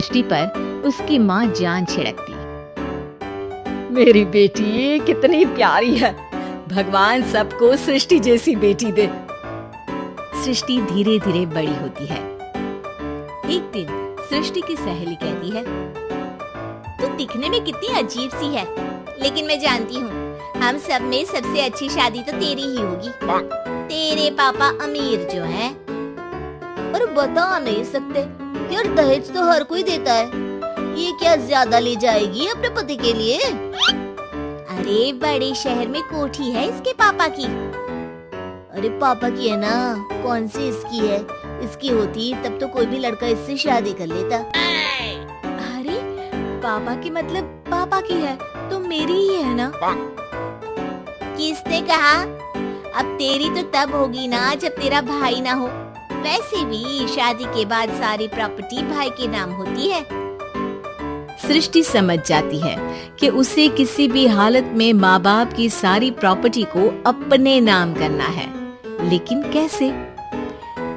सृष्टि पर उसकी माँ जान छिड़कती। मेरी बेटी कितनी प्यारी है, भगवान सबको सृष्टि जैसी बेटी दे। सृष्टि धीरे धीरे बड़ी होती है। एक दिन सृष्टि की सहेली कहती है, तू दिखने में कितनी अजीब सी है, लेकिन मैं जानती हूँ हम सब में सबसे अच्छी शादी तो तेरी ही होगी। तेरे पापा अमीर जो हैं, और बता नहीं सकते यार, दहेज तो हर कोई देता है, ये क्या ज्यादा ले जाएगी अपने पति के लिए? अरे बड़े शहर में कोठी है इसके पापा की। अरे पापा की है ना, कौन सी इसकी है? इसकी होती तब तो कोई भी लड़का इससे शादी कर लेता। अरे पापा की मतलब पापा की है तो मेरी ही है ना? किसने कहा? अब तेरी तो तब होगी ना जब तेरा भाई ना हो। वैसे भी शादी के बाद सारी प्रॉपर्टी भाई के नाम होती है। सृष्टि समझ जाती है कि उसे किसी भी हालत में माँ बाप की सारी प्रॉपर्टी को अपने नाम करना है, लेकिन कैसे?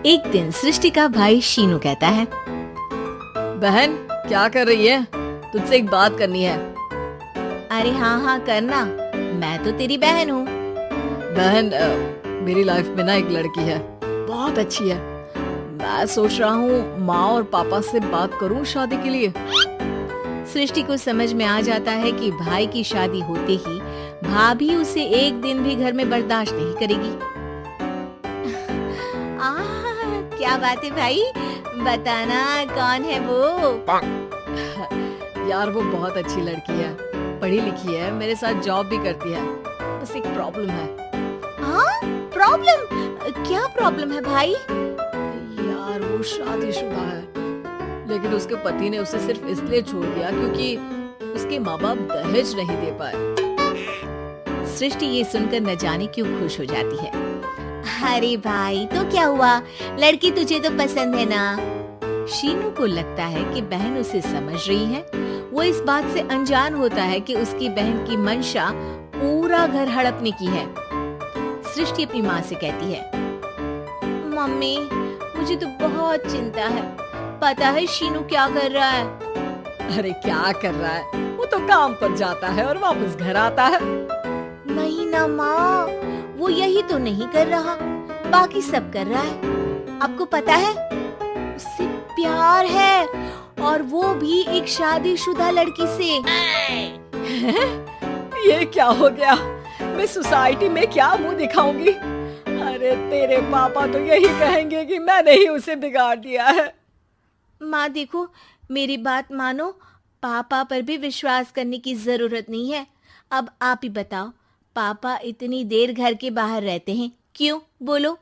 एक दिन सृष्टि का भाई शीनू कहता है, बहन क्या कर रही है? तुझसे एक बात करनी है। अरे हाँ करना, मैं तो तेरी बहन हूँ। बहन मेरी लाइफ में ना एक लड़की है, बहुत अच्छी है। मैं सोच रहा हूँ माँ और पापा से बात करूँ शादी के लिए। सृष्टि को समझ में आ जाता है कि भाई की शादी होते ही भाभी उसे एक दिन भी घर में बर्दाश्त नहीं करेगी। क्या बात है भाई, बताना कौन है वो? यार वो बहुत अच्छी लड़की है, पढ़ी लिखी है, मेरे साथ जॉब भी करती है, बस एक प्रॉब्लम है। हाँ प्रॉब्लम? क्या प्रॉब्लम है भाई? यार वो शादीशुदा है, लेकिन उसके पति ने उसे सिर्फ इसलिए छोड़ दिया क्योंकि उसके माँ बाप दहेज नहीं दे पाए। सृष्टि ये सुनकर न जाने क्यों खुश हो जाती है। अरे भाई तो क्या हुआ, लड़की तुझे तो पसंद है ना? शीनू को लगता है कि बहन उसे समझ रही है। वो इस बात से अनजान होता है कि उसकी बहन की मंशा पूरा घर हड़पने की है। सृष्टि अपनी माँ से कहती है, मम्मी मुझे तो बहुत चिंता है, पता है शीनू क्या कर रहा है? अरे क्या कर रहा है, वो तो काम पर जाता है और वापस घर आता है। नहीं ना माँ, वो यही तो नहीं कर रहा, बाकी सब कर रहा है। आपको पता है उससे प्यार है, और वो भी एक शादीशुदा लड़की से। ये क्या हो गया, मैं सोसाइटी में क्या मुंह दिखाऊंगी? अरे तेरे पापा तो यही कहेंगे कि मैंने ही उसे बिगाड़ दिया है। माँ देखो, मेरी बात मानो, पापा पर भी विश्वास करने की जरूरत नहीं है। अब आप ही बताओ, पापा इतनी देर घर के बाहर रहते हैं क्यों, बोलो?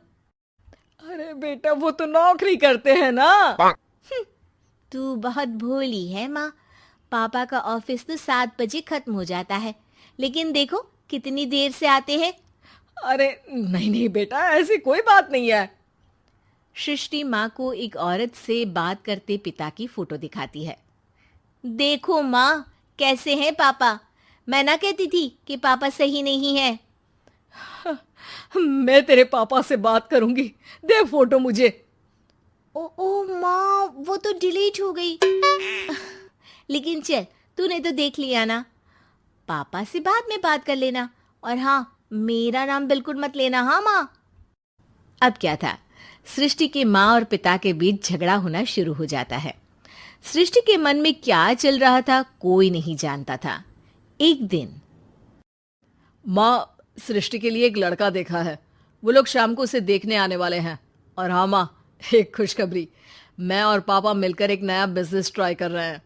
अरे बेटा वो तो नौकरी करते हैं ना। तू बहुत भोली है माँ, पापा का ऑफिस तो 7 बजे खत्म हो जाता है, लेकिन देखो कितनी देर से आते हैं। अरे नहीं नहीं बेटा, ऐसी कोई बात नहीं है। सृष्टि माँ को एक औरत से बात करते पिता की फोटो दिखाती है। देखो माँ कैसे हैं पापा, मैं ना कहती थी कि पापा सही नहीं है। मैं तेरे पापा से बात करूंगी, दे फोटो मुझे। ओ माँ, वो तो डिलीट हो गई। लेकिन चल, तूने तो देख लिया ना, पापा से बाद में बात कर लेना, और हाँ मेरा नाम बिल्कुल मत लेना। हाँ माँ। अब क्या था, सृष्टि के माँ और पिता के बीच झगड़ा होना शुरू हो जाता है। सृष्टि के मन में क्या चल रहा था कोई नहीं जानता था। एक दिन, माँ सृष्टि के लिए एक लड़का देखा है, वो लोग शाम को उसे देखने आने वाले हैं। और हाँ माँ, एक खुशखबरी, मैं और पापा मिलकर एक नया बिजनेस ट्राई कर रहे हैं।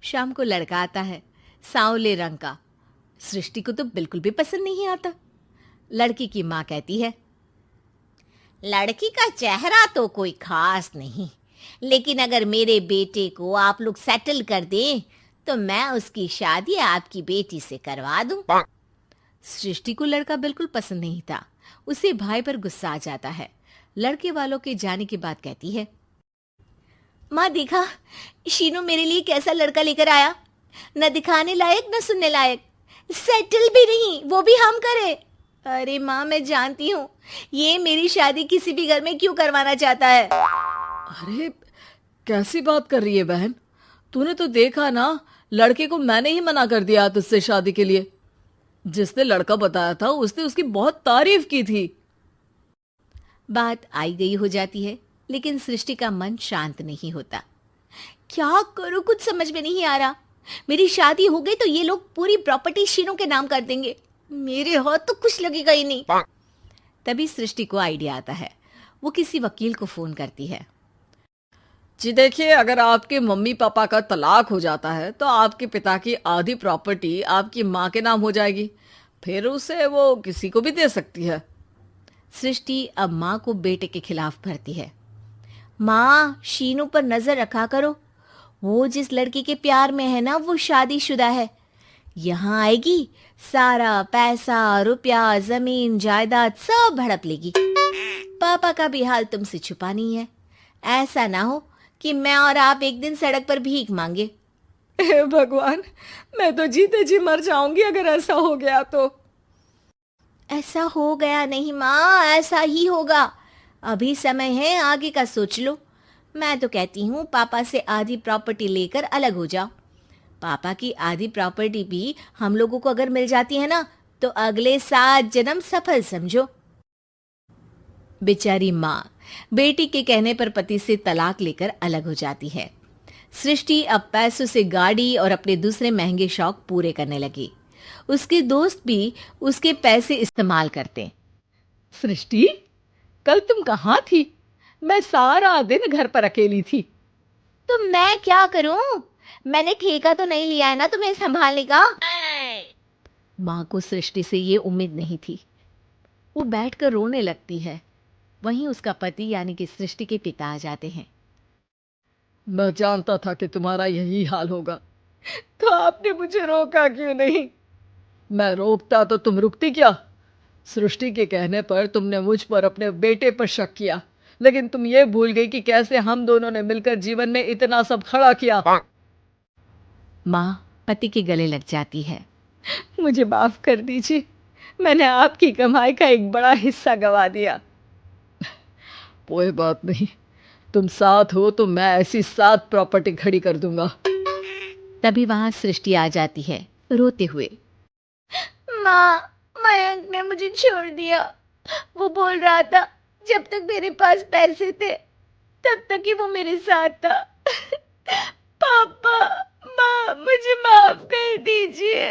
शाम को लड़का आता है, सांवले रंग का। सृष्टि को तो बिल्कुल भी पसंद नहीं आता। लड़की की माँ कहती है, लड़की का चेहरा तो कोई खास नहीं, लेकिन अगर मेरे बेटे को आप लोग सेटल कर दें तो मैं उसकी शादी आपकी बेटी से करवा दूं। सृष्टि को लड़का बिल्कुल पसंद नहीं था। उसे भाई पर गुस्सा आ जाता है। लड़के वालों के जाने के बाद कहती है, माँ देखा शीनू मेरे लिए कैसा लड़का लेकर आया, न दिखाने लायक न सुनने लायक, सेटल भी नहीं, वो भी हम करे। अरे माँ मैं जानती हूँ ये मेरी शादी किसी भी घर में क्यों करवाना चाहता है। अरे कैसी बात कर रही है बहन, तूने तो देखा ना, लड़के को मैंने ही मना कर दिया तुझसे शादी के लिए। जिसने लड़का बताया था उसने उसकी बहुत तारीफ की थी। बात आई गई हो जाती है, लेकिन सृष्टि का मन शांत नहीं होता। क्या करूं, कुछ समझ में नहीं आ रहा। मेरी शादी हो गई तो ये लोग पूरी प्रॉपर्टी शीनू के नाम कर देंगे, मेरे हाथ तो कुछ लगेगा ही नहीं। तभी सृष्टि को आइडिया आता है। वो किसी वकील को फोन करती है। जी देखिए, अगर आपके मम्मी पापा का तलाक हो जाता है तो आपके पिता की आधी प्रॉपर्टी आपकी माँ के नाम हो जाएगी, फिर उसे वो किसी को भी दे सकती है। सृष्टि अब माँ को बेटे के खिलाफ भरती है। माँ, शीनू पर नजर रखा करो, वो जिस लड़की के प्यार में है ना वो शादीशुदा है। यहाँ आएगी, सारा पैसा रुपया जमीन जायदाद सब हड़प लेगी। पापा का भी हाल तुमसे छुपा नहीं है। ऐसा ना हो कि मैं और आप एक दिन सड़क पर भीख मांगे। हे भगवान, मैं तो जीते जी मर जाऊंगी अगर ऐसा हो गया तो। ऐसा हो गया नहीं माँ, ऐसा ही होगा। अभी समय है, आगे का सोच लो। मैं तो कहती हूँ पापा से आधी प्रॉपर्टी लेकर अलग हो जाओ। पापा की आधी प्रॉपर्टी भी हम लोगों को अगर मिल जाती है ना तो अगले 7 जन्म सफल समझो। बेचारी माँ बेटी के कहने पर पति से तलाक लेकर अलग हो जाती है। सृष्टि अब पैसों से गाड़ी और अपने दूसरे महंगे शौक पूरे करने लगी। उसके दोस्त भी उसके पैसे इस्तेमाल करते। सृष्टि, कल तुम कहाँ थी? मैं सारा दिन घर पर अकेली थी। तो मैं क्या करूं? मैंने ठेका तो नहीं लिया है ना तुम्हें संभालने का। माँ को सृष्टि से ये उम्मीद नहीं थी। वो बैठकर रोने लगती है। वहीं उसका पति यानी कि सृष्टि के पिता आ जाते हैं। मैं जानता था कि तुम्हारा यही हाल होगा, तो आपने मुझे रोका क्यों नहीं? मैं रोकता तो तुम रुकती क्या? सृष्टि के कहने पर तुमने मुझ पर अपने बेटे पर शक किया, लेकिन तुम ये भूल गई कि कैसे हम दोनों ने मिलकर जीवन में इतना सब खड़ा किया। माँ पति के गले लग जाती है। मुझे माफ कर दीजिए, मैंने आपकी कमाई का एक बड़ा हिस्सा गवा दिया। कोई बात नहीं, तुम साथ हो तो मैं ऐसी 7 प्रॉपर्टी खड़ी कर दूंगा। तभी वहां सृष्टि आ जाती है रोते हुए। माँ, मयंक ने मुझे छोड़ दिया। वो बोल रहा था जब तक मेरे पास पैसे थे तब तक ही वो मेरे साथ था। पापा, माँ, मुझे माफ कर दीजिए।